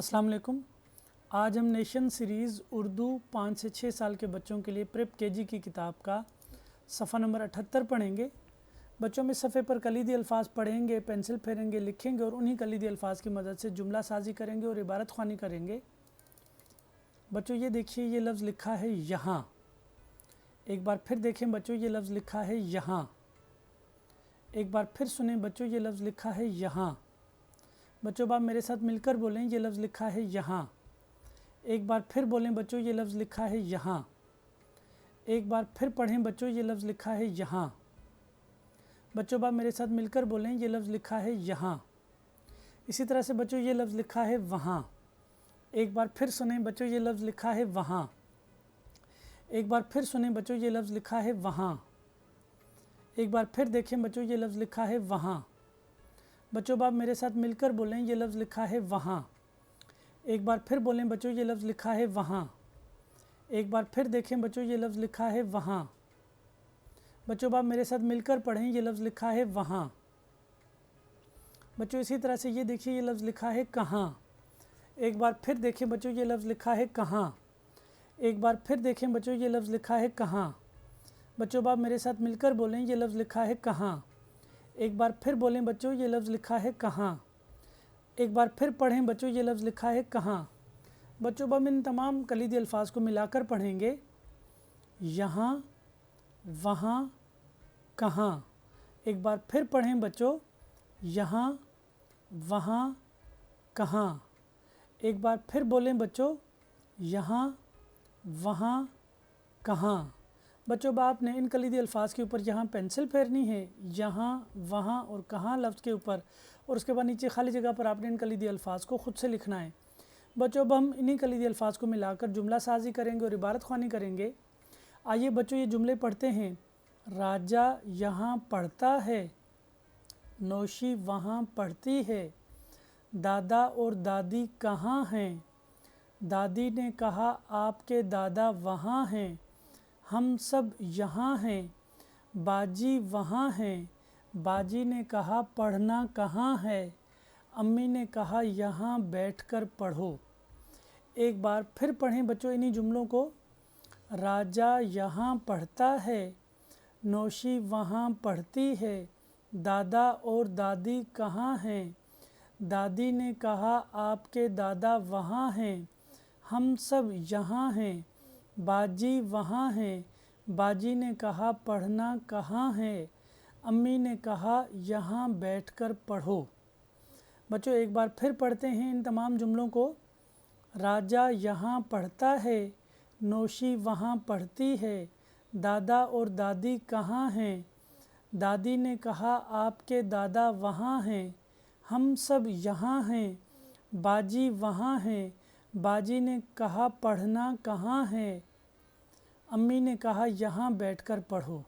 अस्सलाम वालेकुम। आज हम नेशन सीरीज़ उर्दू 5 से 6 साल के बच्चों के लिए प्रेप केजी की किताब का सफ़ा नंबर 78 पढ़ेंगे। बच्चों में सफ़े पर कलीदी अल्फाज पढ़ेंगे, पेंसिल फेरेंगे, लिखेंगे और उन्हीं कलीदी अल्फाज की मदद से जुमला साजी करेंगे और इबारत ख़्वानी करेंगे। बच्चों ये देखिए, ये लफ्ज़ लिखा है यहाँ। एक बार फिर देखें बच्चों, ये लफ्ज़ लिखा है यहाँ। एक बार फिर सुने बच्चों, ये लफ्ज़ लिखा है यहाँ। बच्चों आप मेरे साथ मिलकर बोलें, ये लफ्ज़ लिखा है यहाँ। एक बार फिर बोलें बच्चों, ये लफ्ज़ लिखा है यहाँ। एक बार फिर पढ़ें बच्चों, ये लफ्ज़ लिखा है यहाँ। बच्चों आप मेरे साथ मिलकर बोलें, ये लफ्ज़ लिखा है यहाँ। इसी तरह से बच्चों ये लफ्ज़ लिखा है वहाँ। एक बार फिर सुने बच्चों, ये लफ्ज़ लिखा है वहाँ। एक बार फिर सुने बच्चों, ये लफ्ज़ लिखा है वहाँ। एक बार फिर देखें बच्चों, ये लफ्ज़ लिखा है वहाँ। बच्चों आप मेरे साथ मिलकर बोलें, ये लफ्ज़ लिखा है वहाँ। एक बार फिर बोलें बच्चों, ये लफ्ज़ लिखा है वहाँ। एक बार फिर देखें बच्चों, ये लफ्ज़ लिखा है वहाँ। बच्चों आप मेरे साथ मिलकर पढ़ें, ये लफ्ज़ लिखा है वहाँ। बच्चों इसी तरह से ये देखिए, ये लफ्ज़ लिखा है कहाँ। एक बार फिर देखें बच्चों, ये लफ्ज़ लिखा है कहाँ। एक बार फिर देखें बच्चों, ये लफ्ज़ लिखा है कहाँ। बच्चों आप मेरे साथ मिलकर बोलें, ये लफ्ज़ लिखा है कहाँ। एक बार फिर बोलें बच्चों, ये लफ्ज़ लिखा है कहाँ। एक बार फिर पढ़ें बच्चों, ये लफ्ज़ लिखा है कहाँ। बच्चों अब हम इन तमाम कलीदी अल्फाज को मिलाकर पढ़ेंगे। यहाँ, वहाँ, कहाँ। एक बार फिर पढ़ें बच्चों, यहाँ, वहाँ, कहाँ। एक बार फिर बोलें बच्चों, यहाँ, वहाँ, कहाँ। बच्चों अब आपने इन कलीदी अल्फाज के ऊपर यहाँ पेंसिल फेरनी है, यहाँ, वहाँ और कहाँ लफ्ज़ के ऊपर, और उसके बाद नीचे खाली जगह पर आपने इन कलीदी अल्फाज को ख़ुद से लिखना है। बच्चों अब हम इन्हीं कलीदी अल्फाज को मिलाकर जुमला साजी करेंगे और इबारत ख़्वानी करेंगे। आइए बच्चों ये जुमले पढ़ते हैं। राजा यहाँ पढ़ता है, नौशी वहाँ पढ़ती है, दादा और दादी कहाँ हैं, दादी ने कहा आपके दादा वहाँ हैं, हम सब यहाँ हैं, बाजी वहाँ हैं, बाजी ने कहा पढ़ना कहाँ है, अम्मी ने कहा यहाँ बैठकर पढ़ो। एक बार फिर पढ़ें बच्चों इन्हीं जुमलों को। राजा यहाँ पढ़ता है, नौशी वहाँ पढ़ती है, दादा और दादी कहाँ हैं, दादी ने कहा आपके दादा वहाँ हैं, हम सब यहाँ हैं, बाजी वहाँ हैं, बाजी ने कहा पढ़ना कहाँ है, अम्मी ने कहा यहाँ बैठकर पढ़ो। बच्चों एक बार फिर पढ़ते हैं इन तमाम जुमलों को। राजा यहाँ पढ़ता है, नौशी वहाँ पढ़ती है, दादा और दादी कहाँ हैं, दादी ने कहा आपके दादा वहाँ हैं, हम सब यहाँ हैं, बाजी वहाँ हैं, बाजी ने कहा पढ़ना कहाँ है, अम्मी ने कहा यहाँ बैठकर पढ़ो।